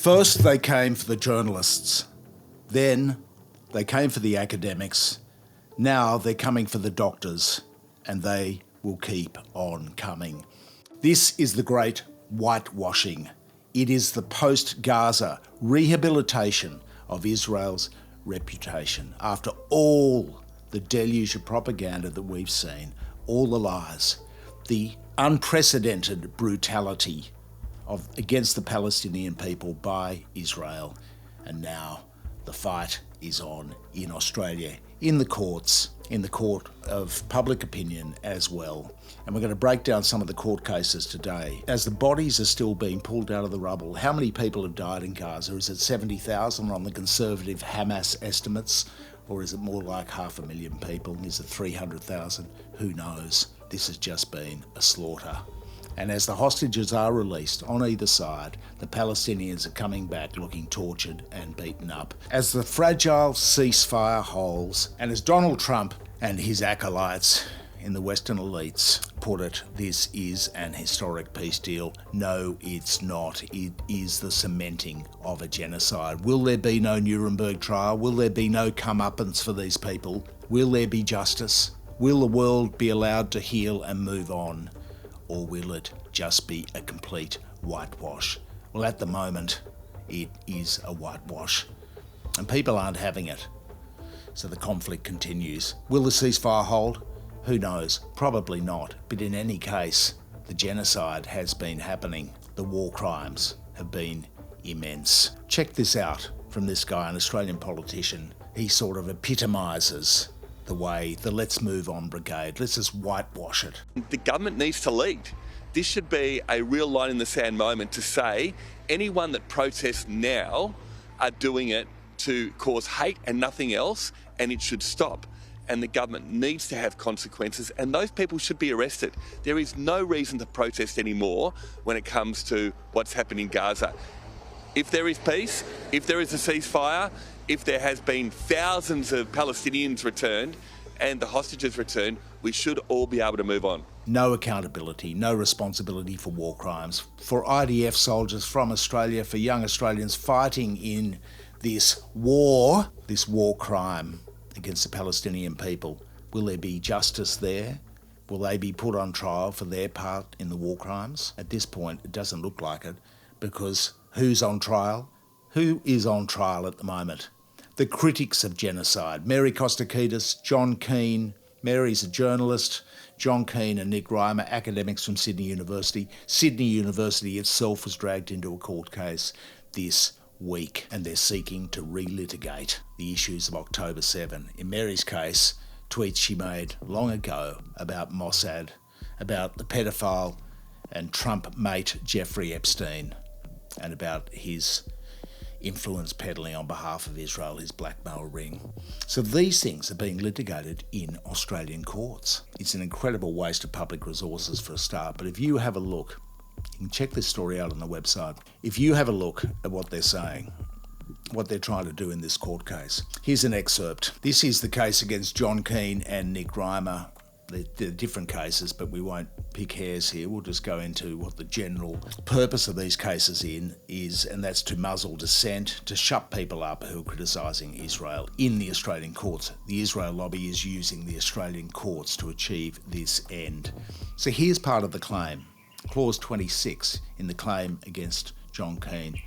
First they came for the journalists, then they came for the academics, now they're coming for the doctors, and they will keep on coming. This is the great whitewashing. It is the post-Gaza rehabilitation of Israel's reputation. After all the deluge of propaganda that we've seen, all the lies, the unprecedented brutality against the Palestinian people by Israel, and now the fight is on in Australia, in the courts, in the court of public opinion as well. And we're going to break down some of the court cases today. As the bodies are still being pulled out of the rubble, how many people have died in Gaza? Is it 70,000 on the conservative Hamas estimates? Or is it more like 500,000 people? Is it 300,000? Who knows? This has just been a slaughter. And as the hostages are released on either side, the Palestinians are coming back looking tortured and beaten up. As the fragile ceasefire holds, and as Donald Trump and his acolytes in the Western elites put it, this is an historic peace deal. No, it's not. It is the cementing of a genocide. Will there be no Nuremberg trial? Will there be no comeuppance for these people? Will there be justice? Will the world be allowed to heal and move on? Or will it just be a complete whitewash? Well, at the moment, it is a whitewash. And people aren't having it. So the conflict continues. Will the ceasefire hold? Who knows? Probably not. But in any case, the genocide has been happening. The war crimes have been immense. Check this out from this guy, an Australian politician. He sort of epitomises the way the Let's Move On brigade. Let's just whitewash it. The government needs to lead. This should be a real line in the sand moment to say anyone that protests now are doing it to cause hate and nothing else, and it should stop. And the government needs to have consequences, and those people should be arrested. There is no reason to protest anymore when it comes to what's happened in Gaza. If there is peace, if there is a ceasefire, if there has been thousands of Palestinians returned and the hostages returned, we should all be able to move on. No accountability, no responsibility for war crimes, for IDF soldiers from Australia, for young Australians fighting in this war crime against the Palestinian people. Will there be justice there? Will they be put on trial for their part in the war crimes? At this point, it doesn't look like it, because who's on trial? Who is on trial at the moment? The critics of genocide. Mary Kostakidis, John Keane. Mary's a journalist. John Keane and Nick Riemer, academics from Sydney University. Sydney University itself was dragged into a court case this week, and they're seeking to relitigate the issues of October 7. In Mary's case, tweets she made long ago about Mossad, about the pedophile and Trump mate Jeffrey Epstein, and about his influence peddling on behalf of Israel, his blackmail ring. So these things are being litigated in Australian courts. It's an incredible waste of public resources for a start, but if you have a look, you can check this story out on the website. If you have a look at what they're saying, what they're trying to do in this court case, here's an excerpt. This is the case against John Keane and Nick Riemer. They're different cases, but we won't pick hairs here. We'll just go into what the general purpose of these cases is, and that's to muzzle dissent, to shut people up who are criticising Israel in the Australian courts. The Israel lobby is using the Australian courts to achieve this end. So here's part of the claim. Clause 26 in the claim against John Keane.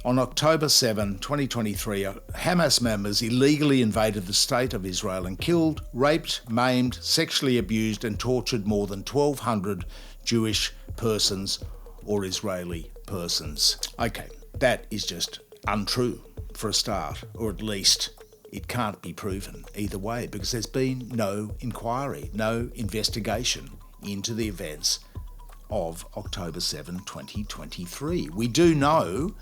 On October 7, 2023, Hamas members illegally invaded the state of Israel and killed, raped, maimed, sexually abused and tortured more than 1,200 Jewish persons or Israeli persons. Okay, that is just untrue for a start, or at least it can't be proven either way, because there's been no inquiry, no investigation into the events of October 7, 2023. We do know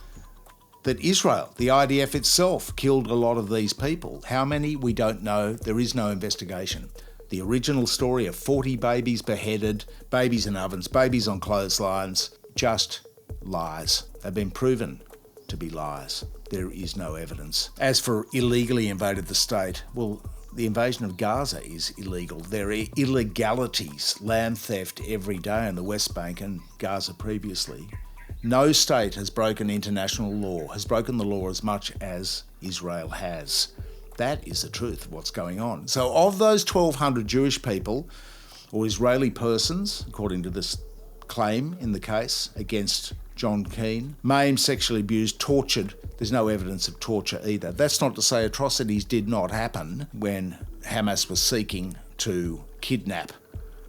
that Israel, the IDF itself, killed a lot of these people. How many? We don't know. There is no investigation. The original story of 40 babies beheaded, babies in ovens, babies on clotheslines, just lies. They've been proven to be lies. There is no evidence. As for illegally invaded the state, well, the invasion of Gaza is illegal. There are illegalities, land theft every day in the West Bank and Gaza previously. No state has broken international law, has broken the law as much as Israel has. That is the truth of what's going on. So of those 1,200 Jewish people, or Israeli persons, according to this claim in the case against John Keane, maimed, sexually abused, tortured, there's no evidence of torture either. That's not to say atrocities did not happen when Hamas was seeking to kidnap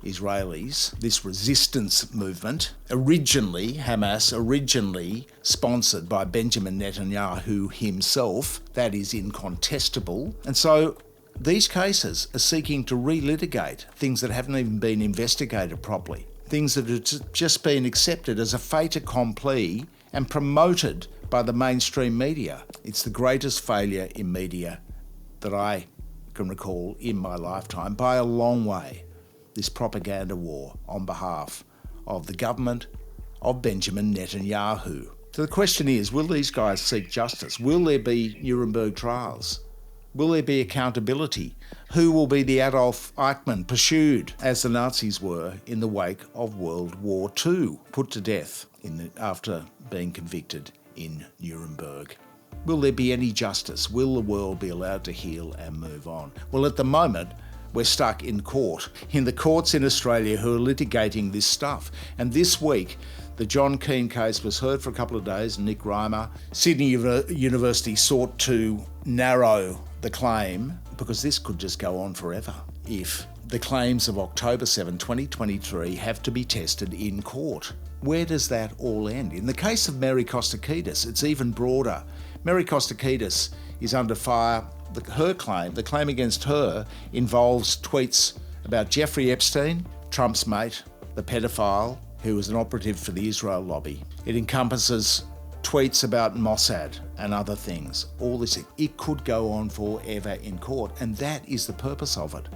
Israelis. This resistance movement, Hamas originally sponsored by Benjamin Netanyahu himself, that is incontestable. And so these cases are seeking to relitigate things that haven't even been investigated properly, things that have just been accepted as a fait accompli and promoted by the mainstream media. It's the greatest failure in media that I can recall in my lifetime, by a long way, this propaganda war on behalf of the government of Benjamin Netanyahu. So the question is, will these guys seek justice? Will there be Nuremberg trials? Will there be accountability? Who will be the Adolf Eichmann pursued, as the Nazis were in the wake of World War II, put to death after being convicted in Nuremberg? Will there be any justice? Will the world be allowed to heal and move on? Well, at the moment, we're stuck in court, in the courts in Australia who are litigating this stuff. And this week, the John Keane case was heard for a couple of days. Nick Riemer, Sydney University, sought to narrow the claim, because this could just go on forever if the claims of October 7, 2023 have to be tested in court. Where does that all end? In the case of Mary Kostakidis, it's even broader. Mary Kostakidis is under fire. Her claim, the claim against her, involves tweets about Jeffrey Epstein, Trump's mate, the pedophile, who was an operative for the Israel lobby. It encompasses tweets about Mossad and other things. All this, it could go on forever in court, and that is the purpose of it.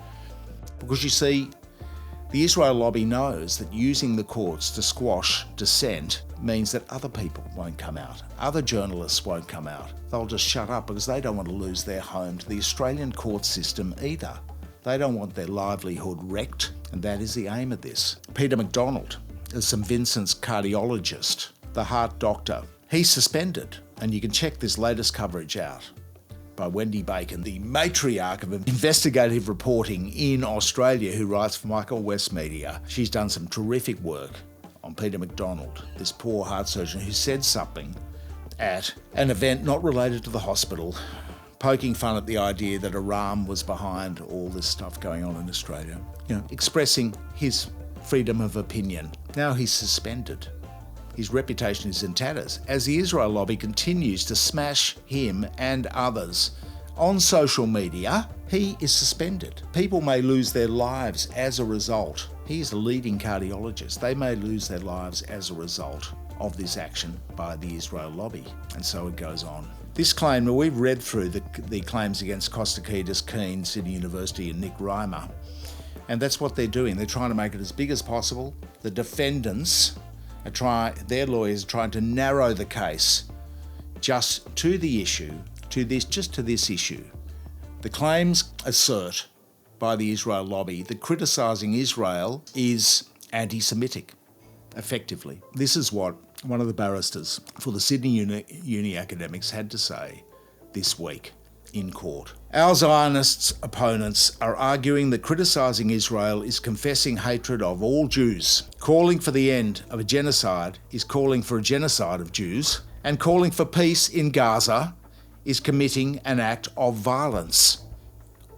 Because you see, the Israel lobby knows that using the courts to squash dissent means that other people won't come out. Other journalists won't come out. They'll just shut up because they don't want to lose their home to the Australian court system either. They don't want their livelihood wrecked, and that is the aim of this. Peter McDonald is St Vincent's cardiologist, the heart doctor. He's suspended, and you can check this latest coverage out by Wendy Bacon, the matriarch of investigative reporting in Australia, who writes for Michael West Media. She's done some terrific work on Peter McDonald, this poor heart surgeon who said something at an event not related to the hospital, poking fun at the idea that Iran was behind all this stuff going on in Australia, expressing his freedom of opinion. Now he's suspended. His reputation is in tatters as the Israel lobby continues to smash him and others on social media. He is suspended. People may lose their lives as a result. He is a leading cardiologist. They may lose their lives as a result of this action by the Israel lobby. And so it goes on. This claim, we've read through the claims against Kostakidis, Keane, Sydney University and Nick Riemer. And that's what they're doing. They're trying to make it as big as possible. The defendants their lawyers are trying to narrow the case just to the issue, to this issue. The claims assert by the Israel lobby that criticising Israel is anti-Semitic, effectively. This is what one of the barristers for the Sydney Uni academics had to say this week in court. Our Zionist opponents are arguing that criticising Israel is confessing hatred of all Jews. Calling for the end of a genocide is calling for a genocide of Jews, and calling for peace in Gaza is committing an act of violence.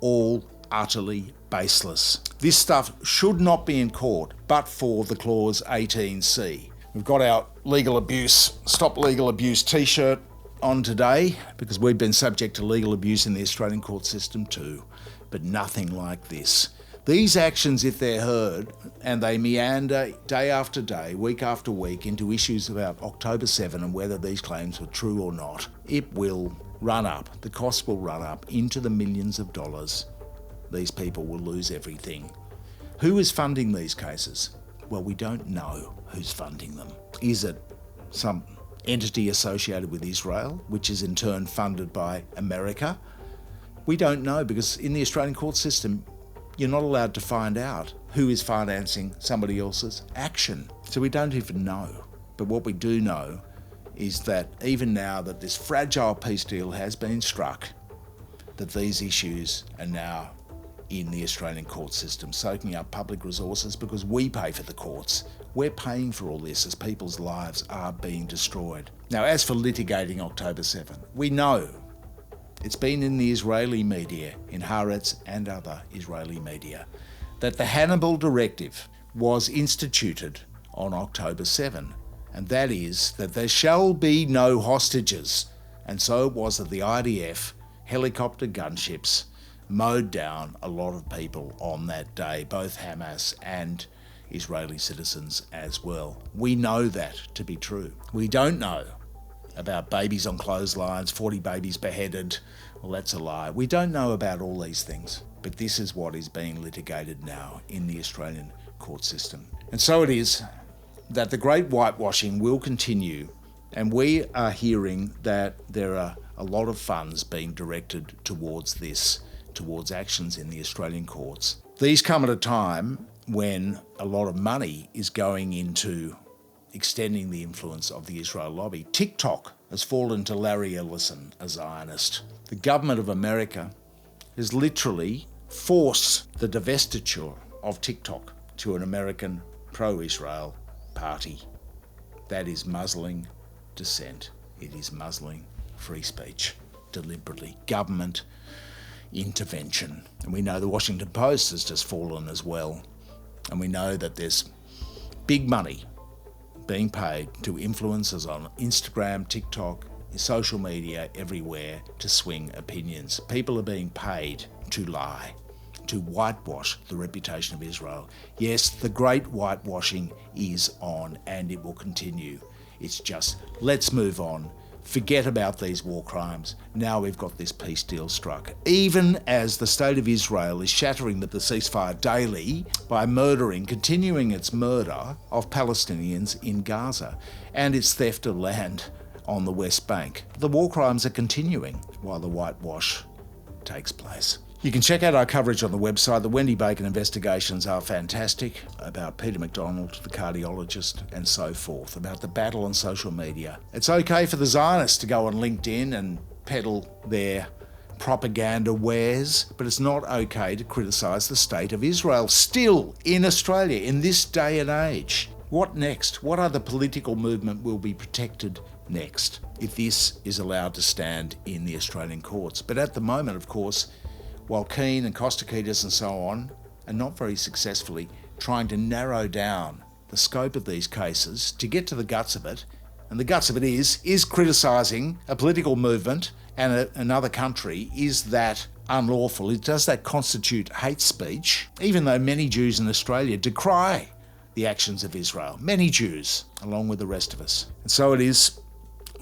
All utterly baseless. This stuff should not be in court, but for the Clause 18C. We've got our legal abuse, Stop Legal Abuse t-shirt on today, because we've been subject to legal abuse in the Australian court system too, but nothing like this. These actions, if they're heard, and they meander day after day, week after week, into issues about October 7 and whether these claims were true or not, it will run up. The cost will run up into the millions of dollars. These people will lose everything. Who is funding these cases? Well, we don't know who's funding them. Is it some entity associated with Israel, which is in turn funded by America? We don't know, because in the Australian court system, you're not allowed to find out who is financing somebody else's action. So we don't even know. But what we do know is that even now that this fragile peace deal has been struck, that these issues are now in the Australian court system, soaking up public resources because we pay for the courts. We're paying for all this as people's lives are being destroyed. Now, as for litigating October 7, we know it's been in the Israeli media, in Haaretz and other Israeli media, that the Hannibal Directive was instituted on October 7, and that is that there shall be no hostages. And so it was that the IDF helicopter gunships mowed down a lot of people on that day, both Hamas and Israeli citizens as well. We know that to be true. We don't know about babies on clotheslines, 40 babies beheaded. Well, that's a lie. We don't know about all these things, but this is what is being litigated now in the Australian court system. And so it is that the great whitewashing will continue, and we are hearing that there are a lot of funds being directed towards this, towards actions in the Australian courts. These come at a time when a lot of money is going into extending the influence of the Israel lobby. TikTok has fallen to Larry Ellison, a Zionist. The government of America has literally forced the divestiture of TikTok to an American pro-Israel party. That is muzzling dissent. It is muzzling free speech deliberately. Government intervention. And we know the Washington Post has just fallen as well. And we know that there's big money being paid to influencers on Instagram, TikTok, social media, everywhere to swing opinions. People are being paid to lie, to whitewash the reputation of Israel. Yes, the great whitewashing is on and it will continue. It's just, let's move on. Forget about these war crimes. Now we've got this peace deal struck. Even as the state of Israel is shattering the ceasefire daily by continuing its murder of Palestinians in Gaza and its theft of land on the West Bank. The war crimes are continuing while the whitewash takes place. You can check out our coverage on the website. The Wendy Bacon investigations are fantastic, about Peter McDonald, the cardiologist, and so forth, about the battle on social media. It's okay for the Zionists to go on LinkedIn and peddle their propaganda wares, but it's not okay to criticise the state of Israel still in Australia in this day and age. What next? What other political movement will be protected next if this is allowed to stand in the Australian courts? But at the moment, of course, while Keane and Kostakidis and so on are not very successfully trying to narrow down the scope of these cases to get to the guts of it, and the guts of it is criticising a political movement and another country, is that unlawful? Does that constitute hate speech? Even though many Jews in Australia decry the actions of Israel, many Jews, along with the rest of us. And so it is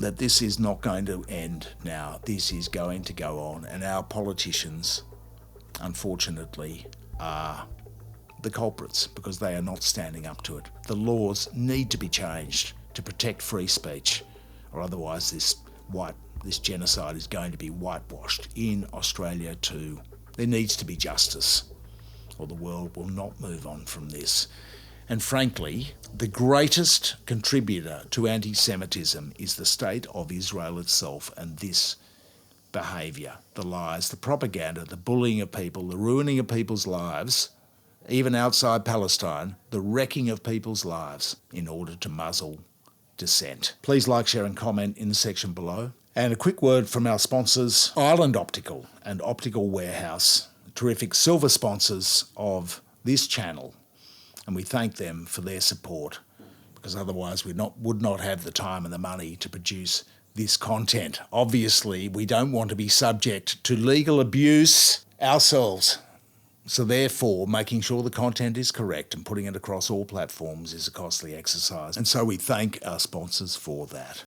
that this is not going to end now. This is going to go on, and our politicians, unfortunately, are the culprits because they are not standing up to it. The laws need to be changed to protect free speech, or otherwise this genocide is going to be whitewashed in Australia too. There needs to be justice, or the world will not move on from this. And frankly, the greatest contributor to anti-Semitism is the state of Israel itself, and this behaviour, the lies, the propaganda, the bullying of people, the ruining of people's lives, even outside Palestine, the wrecking of people's lives in order to muzzle dissent. Please like, share and comment in the section below. And a quick word from our sponsors, Island Optical and Optical Warehouse, terrific silver sponsors of this channel. And we thank them for their support, because otherwise we would not have the time and the money to produce this content. Obviously, we don't want to be subject to legal abuse ourselves. So therefore, making sure the content is correct and putting it across all platforms is a costly exercise. And so we thank our sponsors for that.